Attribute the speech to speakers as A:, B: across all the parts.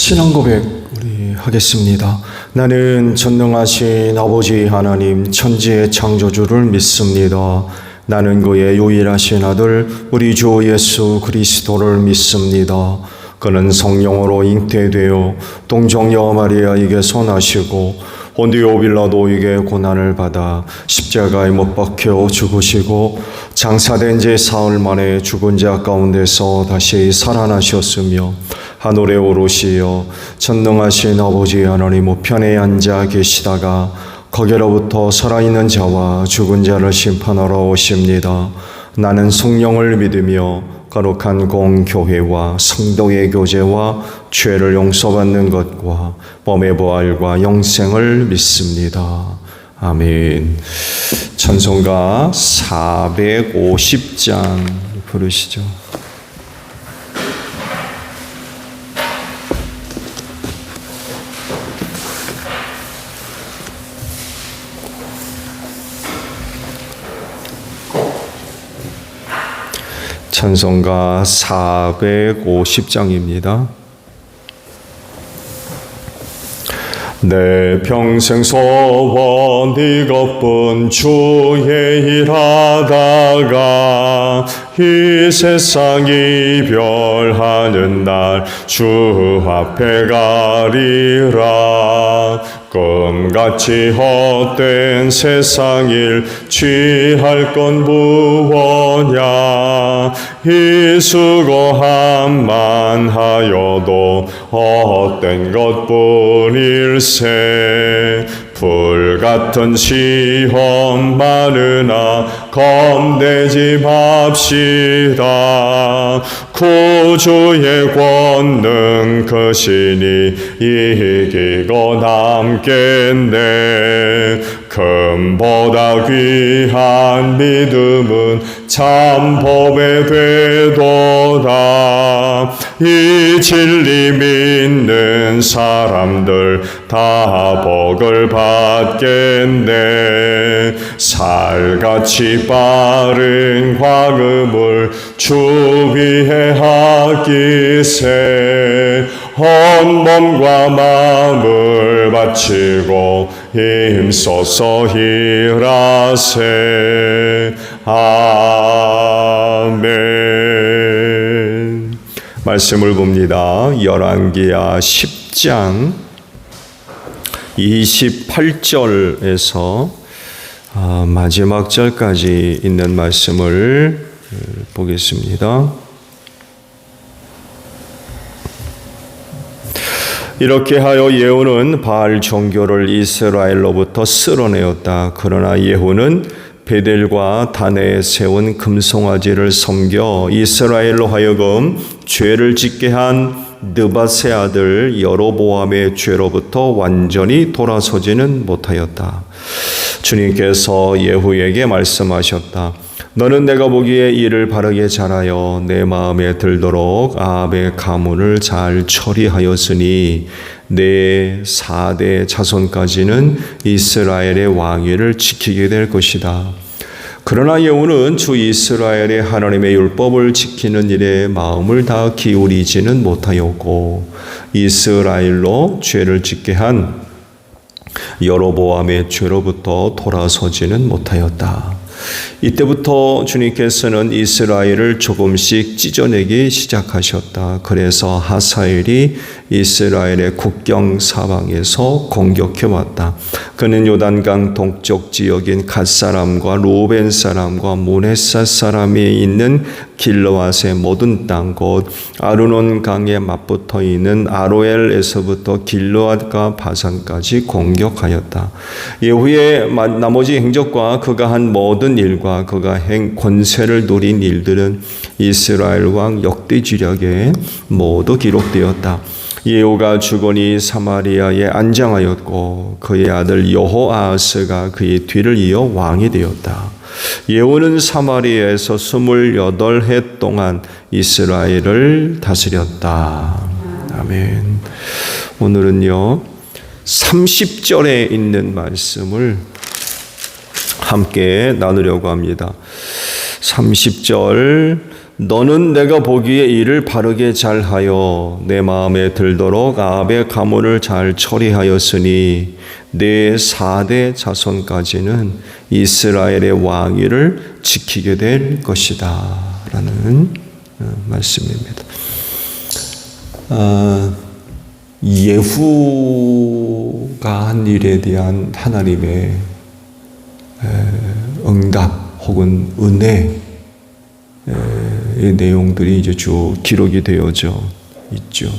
A: 신앙 고백 우리 하겠습니다. 나는 전능하신 아버지 하나님 천지의 창조주를 믿습니다. 나는 그의 유일하신 아들 우리 주 예수 그리스도를 믿습니다. 그는 성령으로 잉태되어 동정녀 마리아에게서 나시고 본디오 빌라도에게 고난을 받아 십자가에 못 박혀 죽으시고 장사된 지 사흘 만에 죽은 자 가운데서 다시 살아나셨으며 하늘에 오르시어 전능하신 아버지 하나님 우편에 앉아 계시다가 거기로부터 살아있는 자와 죽은 자를 심판하러 오십니다. 나는 성령을 믿으며 거룩한 공교회와 성도의 교제와 죄를 용서받는 것과 몸의 부활과 영생을 믿습니다. 아멘. 찬송가 450장 부르시죠. 찬송가 450장입니다. 내 평생 소원 이것뿐 주의 일하다가 이 세상 이별하는 날 주 앞에 가리라. 꿈같이 헛된 세상 일 취할 건 무엇냐. 이 수고함만 하여도 헛된 것뿐일세. 불같은 시험 많으나 겁내지 맙시다. 구주의 권능 크시니 이기고 남겠네. 금보다 귀한 믿음은 참 법에 되도다. 이 진리 믿는 사람들 다 복을 받겠네. 살같이 빠른 과금을 주 위에 하기세. 온몸과 마음을 바치고 힘써서 일하세. 아멘. 말씀을 봅니다. 열왕기하 10장 28절에서 마지막 절까지 있는 말씀을 보겠습니다. 이렇게 하여 예후는 바알 종교를 이스라엘로부터 쓸어내었다. 그러나 예후는 베델과 다네에 세운 금송아지를 섬겨 이스라엘로 하여금 죄를 짓게 한 느밧의 아들 여로보암의 죄로부터 완전히 돌아서지는 못하였다. 주님께서 예후에게 말씀하셨다. 너는 내가 보기에 이를 바르게 잘하여 내 마음에 들도록 아합의 가문을 잘 처리하였으니 내 4대 자손까지는 이스라엘의 왕위를 지키게 될 것이다. 그러나 예후는 주 이스라엘의 하나님의 율법을 지키는 일에 마음을 다 기울이지는 못하였고 이스라엘로 죄를 짓게 한 여로보암의 죄로부터 돌아서지는 못하였다. 이때부터 주님께서는 이스라엘을 조금씩 찢어내기 시작하셨다. 그래서 하사엘이 이스라엘의 국경 사방에서 공격해 왔다. 그는 요단강 동쪽 지역인 갓 사람과 루벤 사람과 므낫 사람이 있는 길르앗의 모든 땅 곧 아르논 강에 맞붙어 있는 아로엘에서부터 길르앗과 바산까지 공격하였다. 예후의 나머지 행적과 그가 한 모든 일과 그가 권세를 누린 일들은 이스라엘 왕 역대지략에 모두 기록되었다. 예후가 죽으니 사마리아에 안장하였고 그의 아들 여호아하스가 그의 뒤를 이어 왕이 되었다. 예후는 사마리아에서 28해 동안 이스라엘을 다스렸다. 아멘. 오늘은요 30절에 있는 말씀을 함께 나누려고 합니다. 30절 너는 내가 보기에 일을 바르게 잘하여 내 마음에 들도록 아합의 가문을 잘 처리하였으니 내 4대 자손까지는 이스라엘의 왕위를 지키게 될 것이다 라는 말씀입니다. 예후가 한 일에 대한 하나님의 응답 혹은 은혜의 내용들이 이제 쭉 기록이 되어져 있죠.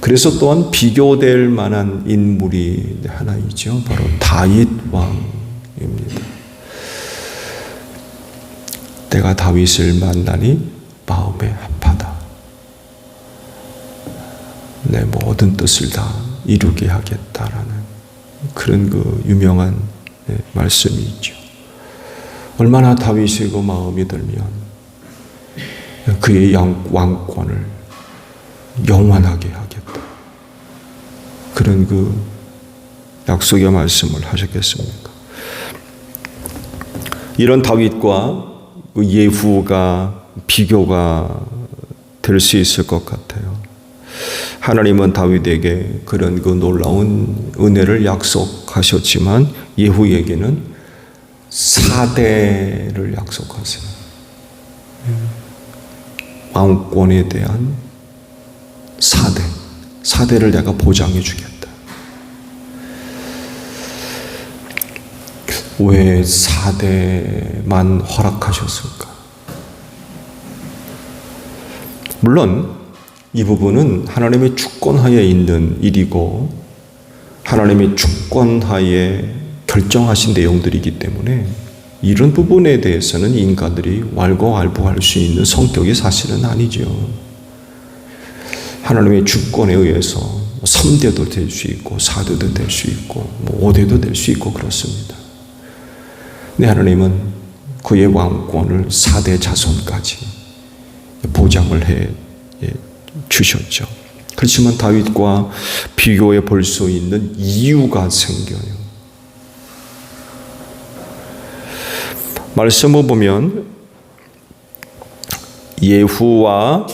A: 그래서 또한 비교될 만한 인물이 하나 있죠. 바로 다윗 왕입니다. 내가 다윗을 만나니 마음에 아파다. 내 모든 뜻을 다 이루게 하겠다라는 그런 그 유명한 말씀이 있죠. 얼마나 다윗이 그 마음이 들면 그의 왕권을 영원하게 하겠다. 그런 그 약속의 말씀을 하셨겠습니까? 이런 다윗과 그 예후가 비교가 될 수 있을 것 같아요. 하나님은 다윗에게 그런 그 놀라운 은혜를 약속하셨지만 예후에게는 4대를 약속하세요. 왕권에 대한 4대를 내가 보장해 주겠다. 왜 4대만 허락하셨을까? 물론 이 부분은 하나님의 주권하에 있는 일이고 하나님의 주권하에 결정하신 내용들이기 때문에 이런 부분에 대해서는 인간들이 왈가왈부할 수 있는 성격이 사실은 아니죠. 하나님의 주권에 의해서 3대도 될 수 있고 4대도 될 수 있고 5대도 될 수 있고 그렇습니다. 근데 하나님은 그의 왕권을 4대 자손까지 보장을 해 주셨죠. 그렇지만 다윗과 비교해 볼 수 있는 이유가 생겨요. 말씀을 보면 예후와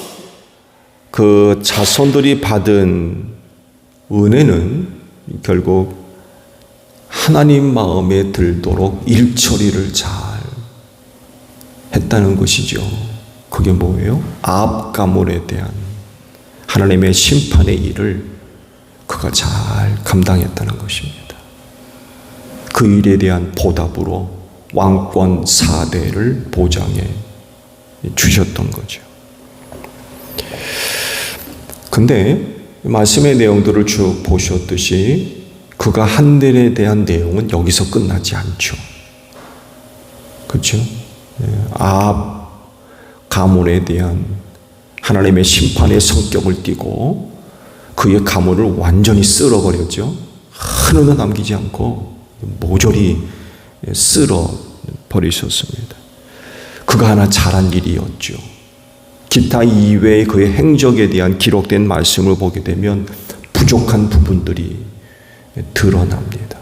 A: 그 자손들이 받은 은혜는 결국 하나님 마음에 들도록 일처리를 잘 했다는 것이죠. 그게 뭐예요? 아합 가문에 대한 하나님의 심판의 일을 그가 잘 감당했다는 것입니다. 그 일에 대한 보답으로 왕권 4대를 보장해 주셨던 거죠. 근데 말씀의 내용들을 쭉 보셨듯이 그가 한 일에 대한 내용은 여기서 끝나지 않죠. 그렇죠? 아합 가문에 대한 하나님의 심판의 성격을 띠고 그의 가문을 완전히 쓸어버렸죠. 하나도 남기지 않고 모조리 쓸어버리셨습니다. 그가 하나 잘한 일이었죠. 기타 이외의 그의 행적에 대한 기록된 말씀을 보게 되면 부족한 부분들이 드러납니다.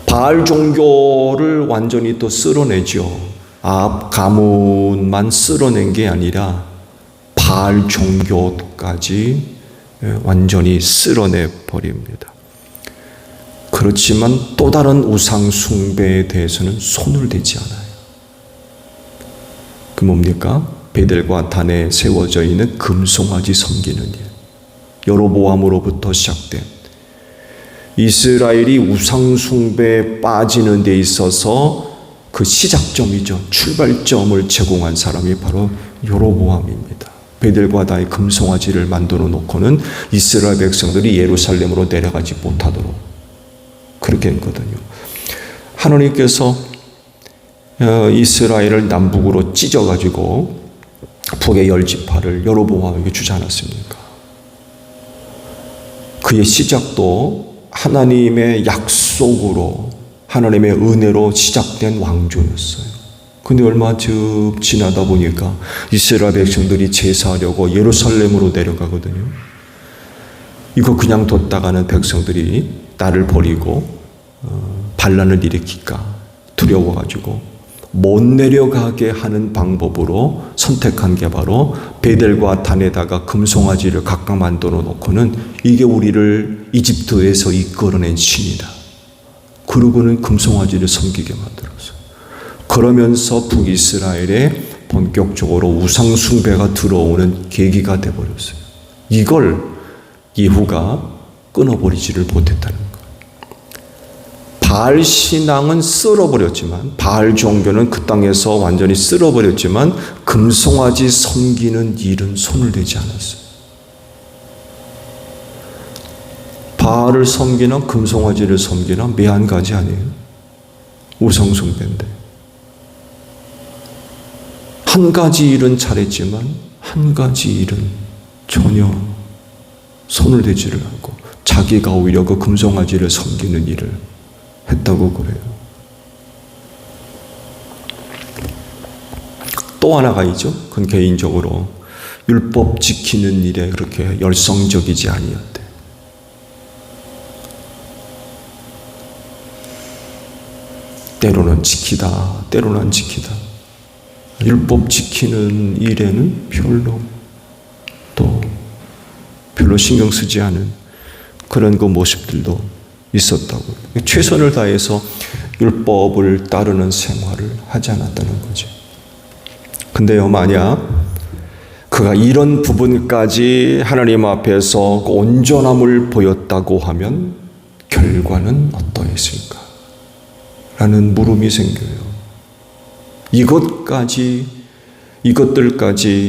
A: 바알 종교를 완전히 또 쓸어내죠. 아합 가문만 쓸어낸 게 아니라 바알 종교까지 완전히 쓸어내 버립니다. 그렇지만 또 다른 우상 숭배에 대해서는 손을 대지 않아요. 그 뭡니까? 베델과 단에 세워져 있는 금송아지 섬기는 일. 여로보암으로부터 시작된 이스라엘이 우상 숭배에 빠지는 데 있어서 그 시작점이죠. 출발점을 제공한 사람이 바로 여로보암입니다. 베델과 단에 금송아지를 만들어 놓고는 이스라엘 백성들이 예루살렘으로 내려가지 못하도록 그렇게 했거든요. 하나님께서 이스라엘을 남북으로 찢어가지고 북의 10지파를 여로보암에게 주지 않았습니까? 그의 시작도 하나님의 약속으로 하나님의 은혜로 시작된 왕조였어요. 근데 얼마 지나다 보니까 이스라엘 백성들이 제사하려고 예루살렘으로 내려가거든요. 이거 그냥 뒀다가는 백성들이 나를 버리고 반란을 일으킬까 두려워가지고 못 내려가게 하는 방법으로 선택한 게 바로 베델과 단에다가 금송아지를 각각 만들어 놓고는 이게 우리를 이집트에서 이끌어낸 신이다. 그러고는 금송아지를 섬기게 만들었어요. 그러면서 북이스라엘에 본격적으로 우상숭배가 들어오는 계기가 되어버렸어요. 이걸 예후가 끊어버리지를 못했다는 거예요. 바알 신앙은 쓸어버렸지만, 바알 종교는 그 땅에서 완전히 쓸어버렸지만 금송아지 섬기는 일은 손을 대지 않았어요. 바알을 섬기나 금송아지를 섬기나 매한 가지 아니에요. 우상숭배인데. 한 가지 일은 잘했지만 한 가지 일은 전혀 손을 대지를 않고 자기가 오히려 그 금송아지를 섬기는 일을 했다고 그래요. 또 하나가 있죠. 그건 개인적으로 율법 지키는 일에 그렇게 열성적이지 아니었대. 때로는 지키다, 때로는 안 지키다. 율법 지키는 일에는 별로 신경 쓰지 않은 그런 그 모습들도 있었다고. 최선을 다해서 율법을 따르는 생활을 하지 않았다는 거죠. 근데요, 만약 그가 이런 부분까지 하나님 앞에서 온전함을 보였다고 하면 결과는 어떠했을까? 라는 물음이 생겨요. 이것들까지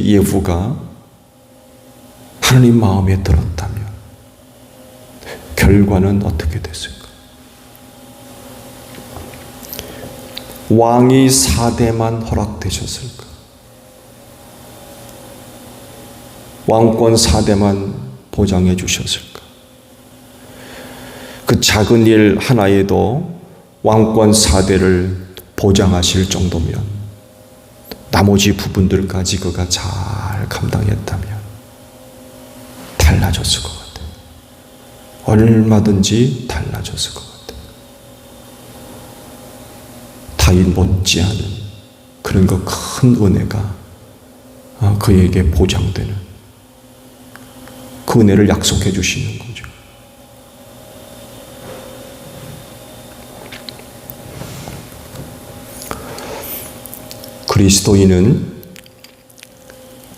A: 예후가 하나님 마음에 들었다면 결과는 어떻게 됐을까? 왕이 4대만 허락되셨을까? 왕권 4대만 보장해 주셨을까? 그 작은 일 하나에도 왕권 4대를 보장하실 정도면 나머지 부분들까지 그가 잘 감당했다면 달라졌을 것 같아요. 얼마든지 달라졌을 것 같아요. 다윗 못지않은 그런 그 큰 은혜가 그에게 보장되는 그 은혜를 약속해 주시는 거죠. 그리스도인은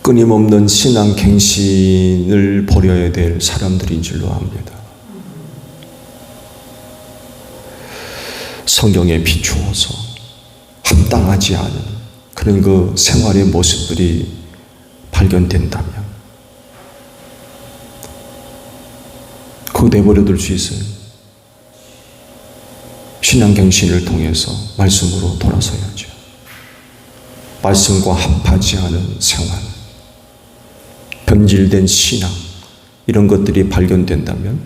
A: 끊임없는 신앙 갱신을 벌여야 될 사람들인 줄로 압니다. 성경에 비추어서 합당하지 않은 그런 그 생활의 모습들이 발견된다면 그거 내버려둘 수 있어요. 신앙 갱신을 통해서 말씀으로 돌아서야죠. 말씀과 합하지 않은 생활, 변질된 신앙, 이런 것들이 발견된다면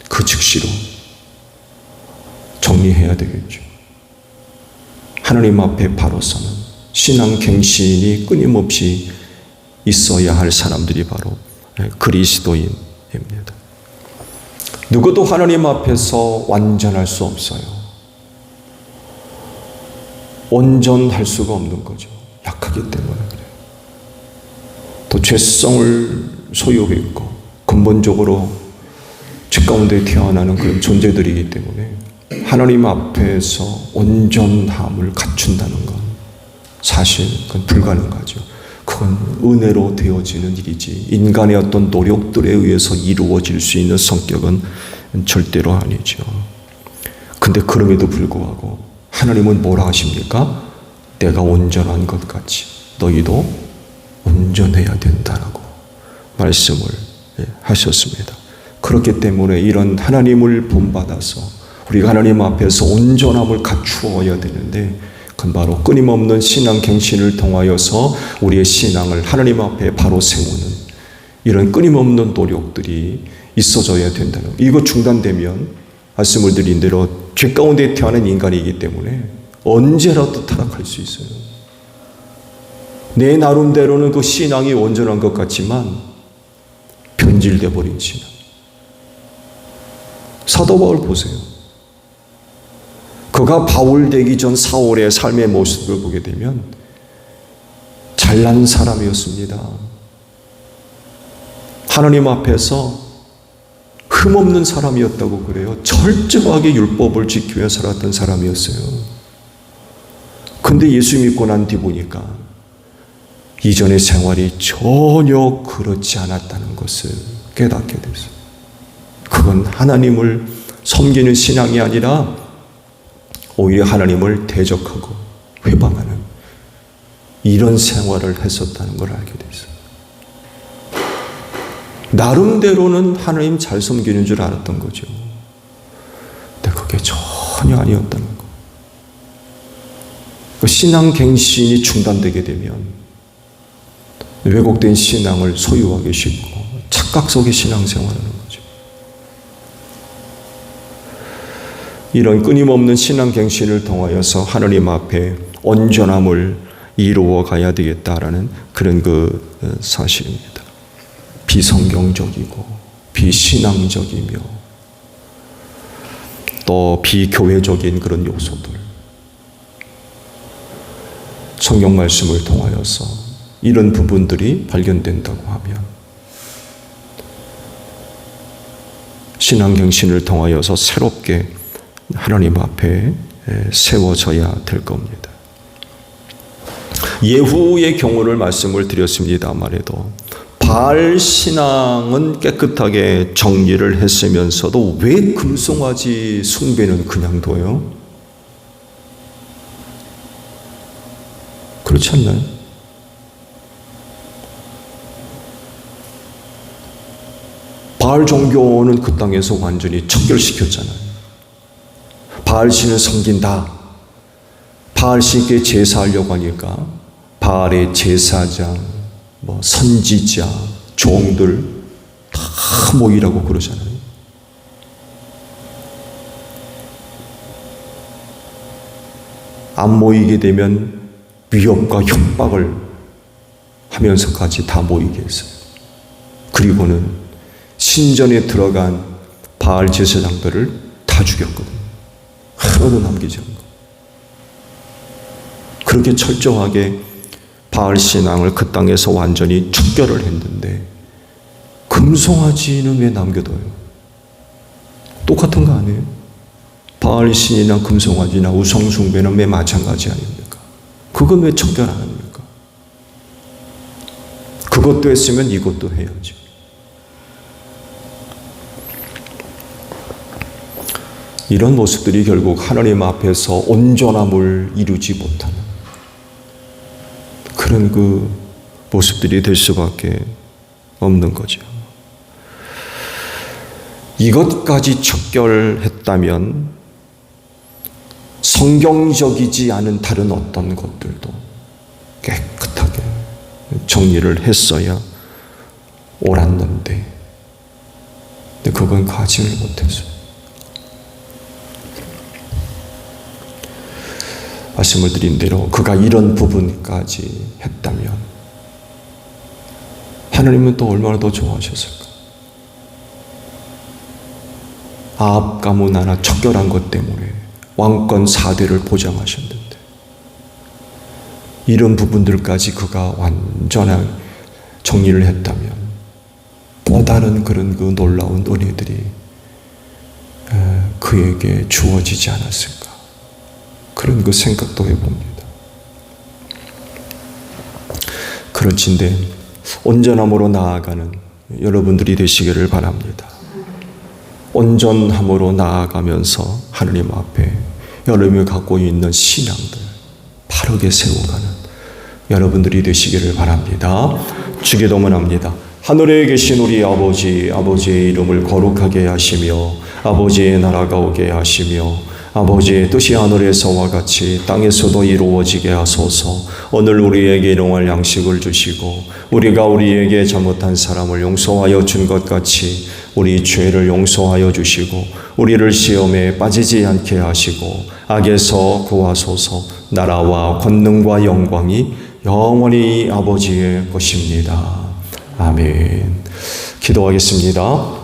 A: 그 즉시로 정리해야 되겠죠. 하나님 앞에 바로 서는 신앙 갱신이 끊임없이 있어야 할 사람들이 바로 그리스도인입니다. 누구도 하나님 앞에서 완전할 수 없어요. 온전할 수가 없는 거죠. 약하기 때문에 그래요. 또 죄성을 소유했고 근본적으로 죄 가운데 태어나는 그런 존재들이기 때문에 하나님 앞에서 온전함을 갖춘다는 건 사실 그건 불가능하죠. 그건 은혜로 되어지는 일이지 인간의 어떤 노력들에 의해서 이루어질 수 있는 성격은 절대로 아니죠. 근데 그럼에도 불구하고 하나님은 뭐라 하십니까? 내가 온전한 것 같이 너희도 온전해야 된다라고 말씀을 하셨습니다. 그렇기 때문에 이런 하나님을 본받아서 우리가 하나님 앞에서 온전함을 갖추어야 되는데 그건 바로 끊임없는 신앙 갱신을 통하여서 우리의 신앙을 하나님 앞에 바로 세우는 이런 끊임없는 노력들이 있어져야 된다는 거예요. 이거 중단되면 말씀을 드린 대로 죄 가운데 태어난 인간이기 때문에 언제라도 타락할 수 있어요. 내 나름대로는 그 신앙이 온전한 것 같지만 변질돼 버린 신앙. 사도 바울 보세요. 그가 그가 바울 되기 전 사울의 삶의 모습을 보게 되면 잘난 사람이었습니다. 하나님 앞에서 흠없는 사람이었다고 그래요. 철저하게 율법을 지키며 살았던 사람이었어요. 근데 예수 믿고 난 뒤 보니까 이전의 생활이 전혀 그렇지 않았다는 것을 깨닫게 됐어요. 그건 하나님을 섬기는 신앙이 아니라 오히려 하나님을 대적하고 회방하는 이런 생활을 했었다는 걸 알게 됐어요. 나름대로는 하나님 잘 섬기는 줄 알았던 거죠. 근데 그게 전혀 아니었다는 거. 그 신앙 갱신이 중단되게 되면 왜곡된 신앙을 소유하기 쉽고 착각 속의 신앙생활을 하는 거죠. 이런 끊임없는 신앙 갱신을 통하여서 하나님 앞에 온전함을 이루어 가야 되겠다라는 그런 그 사실입니다. 비성경적이고 비신앙적이며 또 비교회적인 그런 요소들, 성경 말씀을 통하여서 이런 부분들이 발견된다고 하면 신앙갱신을 통하여서 새롭게 하나님 앞에 세워져야 될 겁니다. 예후의 경우를 말씀을 드렸습니다만 해도 바알 신앙은 깨끗하게 정리를 했으면서도 왜 금송아지 숭배는 그냥 둬요? 그렇지 않나요? 바알 종교는 그 땅에서 완전히 척결시켰잖아요. 바알 신을 섬긴다. 바알 신께 제사하려고 하니까 바알의 제사장, 선지자, 종들 다 모이라고 그러잖아요. 안 모이게 되면 위협과 협박을 하면서까지 다 모이게 했어요. 그리고는 신전에 들어간 바알 제사장들을 다 죽였거든요. 하나도 남기지 않고. 그렇게 철저하게 바알 신앙을 그 땅에서 완전히 척결을 했는데 금송아지는 왜 남겨둬요? 똑같은 거 아니에요? 바알 신이나 금송아지나 우상숭배는 왜 마찬가지 아닙니까? 그건 왜 척결 안 합니까? 그것도 했으면 이것도 해야지. 이런 모습들이 결국 하나님 앞에서 온전함을 이루지 못하는 그런 그 모습들이 될 수밖에 없는 거죠. 이것까지 척결했다면 성경적이지 않은 다른 어떤 것들도 깨끗하게 정리를 했어야 옳았는데 근데 그건 가지를 못했어요. 말씀을 드린 대로 그가 이런 부분까지 했다면 하나님은 또 얼마나 더 좋아하셨을까? 아합 가문 하나 척결한 것 때문에 왕권 4대를 보장하셨는데 이런 부분들까지 그가 완전하게 정리를 했다면 또 다른 그런 그 놀라운 은혜들이 그에게 주어지지 않았을까? 그런 그 생각도 해봅니다. 그런데 온전함으로 나아가는 여러분들이 되시기를 바랍니다. 온전함으로 나아가면서 하나님 앞에 여러분이 갖고 있는 신앙들 바르게 세워가는 여러분들이 되시기를 바랍니다. 주기도문 합니다. 하늘에 계신 우리 아버지, 아버지의 이름을 거룩하게 하시며 아버지의 나라가 오게 하시며 아버지의 뜻이 하늘에서와 같이 땅에서도 이루어지게 하소서. 오늘 우리에게 일용할 양식을 주시고 우리가 우리에게 잘못한 사람을 용서하여 준 것 같이 우리 죄를 용서하여 주시고 우리를 시험에 빠지지 않게 하시고 악에서 구하소서. 나라와 권능과 영광이 영원히 아버지의 것입니다. 아멘. 기도하겠습니다.